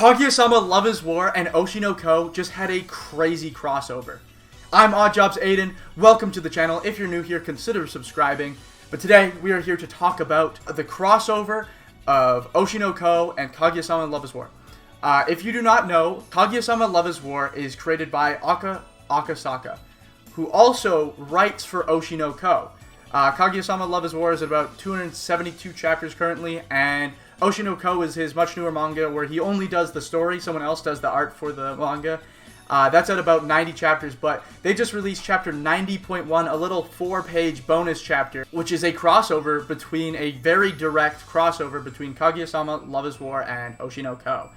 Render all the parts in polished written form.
Kaguya Sama Love is War and Oshi No Ko just had a crazy crossover. I'm Oddjobs Aiden, welcome to the channel. If you're new here, consider subscribing. But today, we are here to talk about the crossover of Oshi No Ko and Kaguya Sama Love is War. If you do not know, Kaguya Sama Love is War is created by Akasaka, who also writes for Oshi No Ko. Kaguya Sama Love is War is about 272 chapters currently, and Oshi No Ko is his much newer manga where he only does the story, someone else does the art for the manga. That's at about 90 chapters, but they just released chapter 90.1, a little 4-page bonus chapter, which is a crossover between, a very direct crossover between Kaguya Sama Love is War and Oshi No Ko.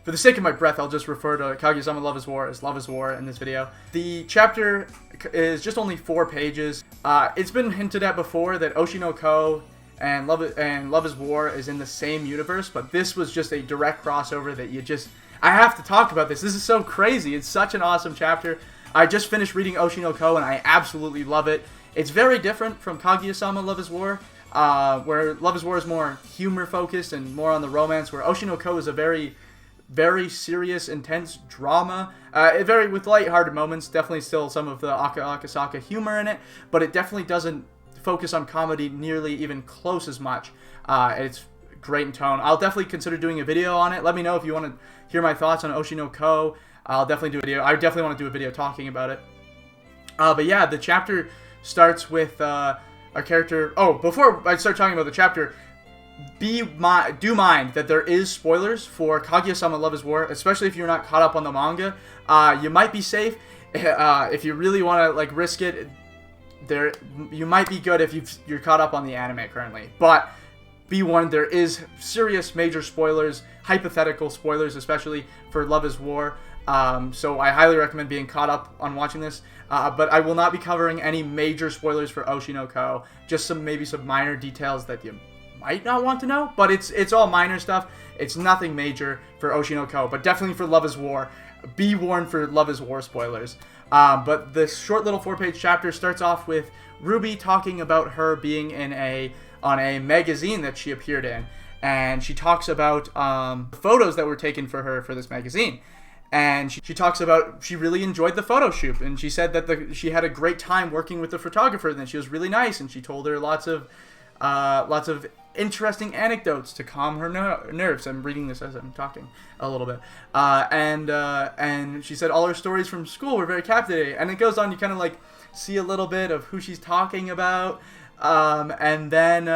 For the sake of my breath, I'll just refer to Kaguya Sama Love is War as Love is War in this video. The chapter is just only 4 pages. It's been hinted at before that Oshi No Ko and Love is War is in the same universe, but this was just a direct crossover that I have to talk about this. This is so crazy. It's such an awesome chapter. I just finished reading Oshi No Ko and I absolutely love it. It's very different from Kaguya Sama Love is War, where Love is War is more humor focused and more on the romance, where Oshi No Ko is a very, very serious, intense drama. With lighthearted moments, definitely still some of the Akasaka humor in it, but it definitely doesn't focus on comedy nearly even close as much. It's great in tone. I'll definitely consider doing a video on it. Let me know if you want to hear my thoughts on Oshi No Ko. I'll definitely do a video. I definitely want to do a video talking about it. But yeah, the chapter starts with a character. Oh, before I start talking about the chapter, do mind that there is spoilers for Kaguya Sama Love is War, especially if you're not caught up on the manga. You might be safe if you really want to risk it. You might be good if you're caught up on the anime currently, but be warned, there is serious major spoilers, hypothetical spoilers, especially for Love is War. So I highly recommend being caught up on watching this. But I will not be covering any major spoilers for Oshi No Ko. Just maybe some minor details that you might not want to know, but it's all minor stuff. It's nothing major for Oshi No Ko, but definitely for Love is War. Be warned for Love is War spoilers. But this short little 4-page chapter starts off with Ruby talking about her being on a magazine that she appeared in, and she talks about photos that were taken for her for this magazine. And she talks about she really enjoyed the photo shoot, and she said that she had a great time working with the photographer, and that she was really nice, and she told her lots of interesting anecdotes to calm her nerves. I'm reading this as I'm talking a little bit. And she said all her stories from school were very captivating. And it goes on, you kind of see a little bit of who she's talking about. And then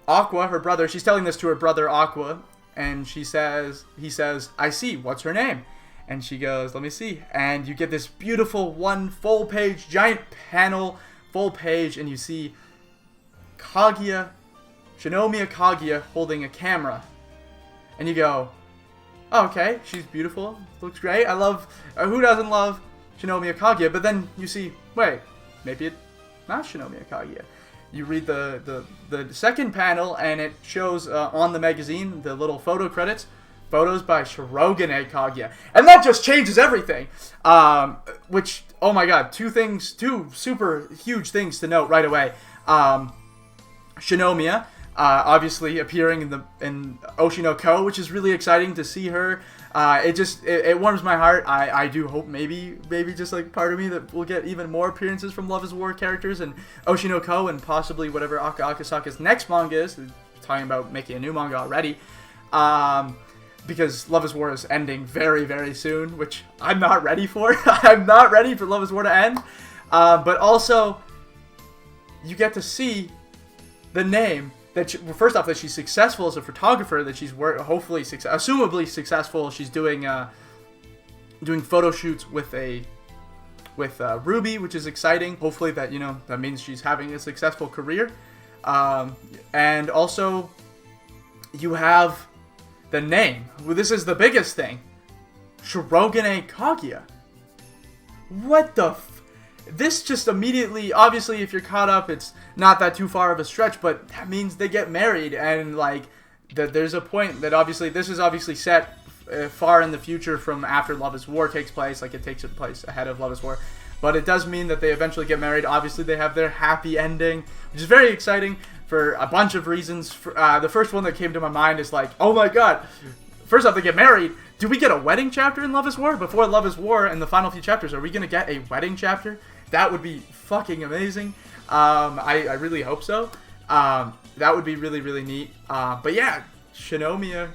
Aqua, her brother, she's telling this to her brother Aqua, and he says, I see, what's her name? And she goes, let me see. And you get this beautiful one full page, giant panel, full page, and you see Shinomiya Kaguya holding a camera. And you go, oh, okay, she's beautiful, looks great. I love, who doesn't love Shinomiya Kaguya? But then you see, wait, maybe it's not Shinomiya Kaguya. You read the second panel, and it shows on the magazine, the little photo credits, photos by Shirogane Kaguya. And that just changes everything. Which, oh my god, two super huge things to note right away. Shinomiya, obviously appearing in Oshi No Ko, which is really exciting to see her. It warms my heart. I do hope maybe just part of me that we'll get even more appearances from Love is War characters and Oshi No Ko, and possibly whatever Akasaka's next manga is. They're talking about making a new manga already. Because Love is War is ending very, very soon, which I'm not ready for. I'm not ready for Love is War to end. But also, you get to see the name that first off, that she's successful as a photographer, that she's hopefully assumably successful. She's doing photo shoots with Ruby, which is exciting. Hopefully that means she's having a successful career. And also you have the name. Well, this is the biggest thing. Shirogane Kaguya. What the this just immediately, obviously, if you're caught up, it's not that too far of a stretch, but that means they get married, and that there's a point that obviously, this is obviously set far in the future from after Love is War takes place, it takes place ahead of Love is War, but it does mean that they eventually get married. Obviously, they have their happy ending, which is very exciting for a bunch of reasons. The first one that came to my mind is oh my god, first off, they get married. Do we get a wedding chapter in Love is War? Before Love is War in the final few chapters, are we going to get a wedding chapter? That would be fucking amazing. I really hope so. That would be really, really neat. But yeah, Kaguya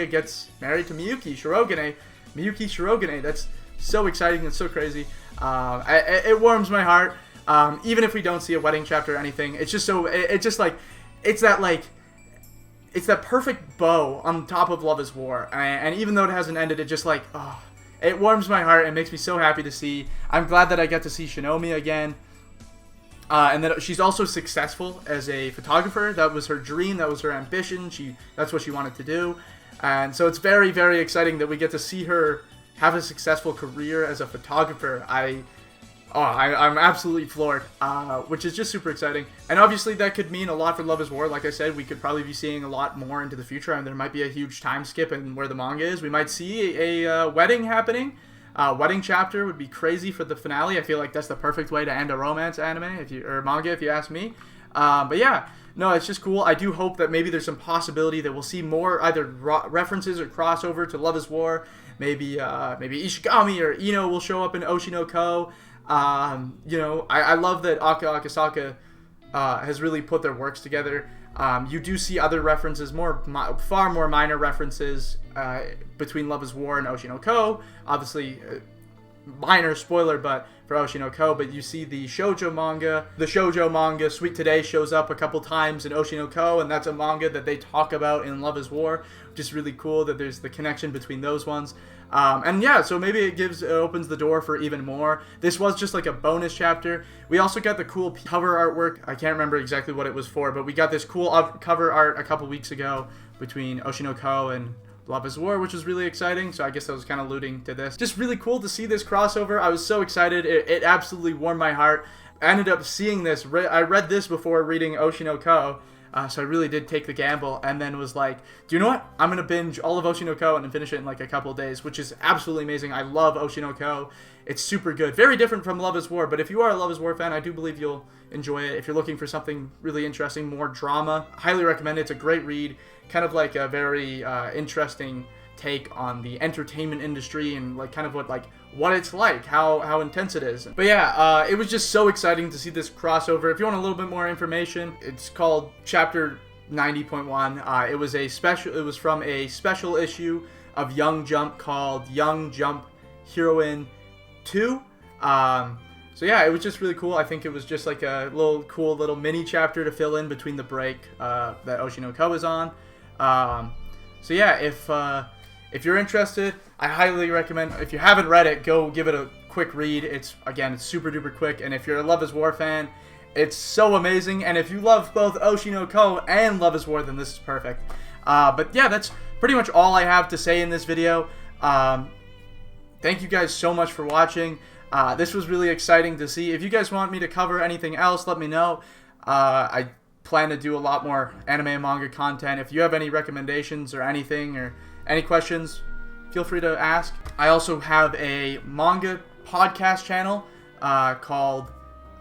gets married to Miyuki Shirogane. That's so exciting. That's so crazy. It warms my heart. Even if we don't see a wedding chapter or anything, it's just so, it's that perfect bow on top of Love is War. And even though it hasn't ended, it just it warms my heart and makes me so happy to see. I'm glad that I get to see Shinomiya again. And that she's also successful as a photographer. That was her dream. That was her ambition. That's what she wanted to do. And so it's very, very exciting that we get to see her have a successful career as a photographer. I'm absolutely floored, which is just super exciting. And obviously that could mean a lot for Love is War. Like I said, we could probably be seeing a lot more into the future, and there might be a huge time skip in where the manga is. We might see a wedding happening. Wedding chapter would be crazy for the finale. I feel like that's the perfect way to end a romance anime, or manga, if you ask me. But yeah, no, it's just cool. I do hope that maybe there's some possibility that we'll see more either references or crossover to Love is War. Maybe Ishigami or Ino will show up in Oshi No Ko. I love that Akasaka has really put their works together. You do see other references, far more minor references between Love is War and Oshi No Ko. Obviously, minor spoiler, but for Oshi No Ko. But you see the shoujo manga. The shoujo manga Sweet Today shows up a couple times in Oshi No Ko, and that's a manga that they talk about in Love is War, which is really cool that there's the connection between those ones. And yeah, so maybe it opens the door for even more. This was just like a bonus chapter. We also got the cool cover artwork. I can't remember exactly what it was for, but we got this cool cover art a couple weeks ago between Oshi No Ko and Love is War, which was really exciting. So I guess I was kind of alluding to this. Just really cool to see this crossover. I was so excited. It absolutely warmed my heart. I ended up seeing this. I read this before reading Oshi No Ko. So I really did take the gamble, and then was like, do you know what? I'm going to binge all of Oshi No Ko and then finish it in like a couple of days, which is absolutely amazing. I love Oshi No Ko. It's super good. Very different from Love is War, but if you are a Love is War fan, I do believe you'll enjoy it. If you're looking for something really interesting, more drama, highly recommend it. It's a great read. Kind of like a very interesting take on the entertainment industry and like kind of what it's like, how intense it is. But yeah, it was just so exciting to see this crossover. If you want a little bit more information, it's called Chapter 90.1. It was from a special issue of Young Jump called Young Jump Heroine 2. So yeah, it was just really cool. I think it was just like a cool little mini chapter to fill in between the break that Oshi No Ko is on. So yeah, if you're interested, I highly recommend, if you haven't read it, go give it a quick read. It's super duper quick, and if you're a Love is War fan, it's so amazing. And if you love both Oshi No Ko and Love is War, then this is perfect. But yeah, that's pretty much all I have to say in this video. Thank you guys so much for watching. This was really exciting to see. If you guys want me to cover anything else, let me know. I plan to do a lot more anime and manga content. If you have any recommendations or anything, or any questions, feel free to ask. I also have a manga podcast channel called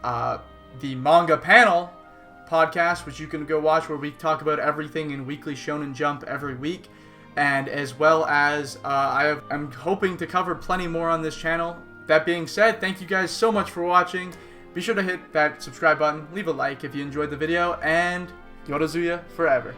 the Manga Panel Podcast, which you can go watch, where we talk about everything in Weekly Shonen Jump every week. And as well as I'm hoping to cover plenty more on this channel. That being said, thank you guys so much for watching. Be sure to hit that subscribe button, leave a like if you enjoyed the video, and Yorozuya forever.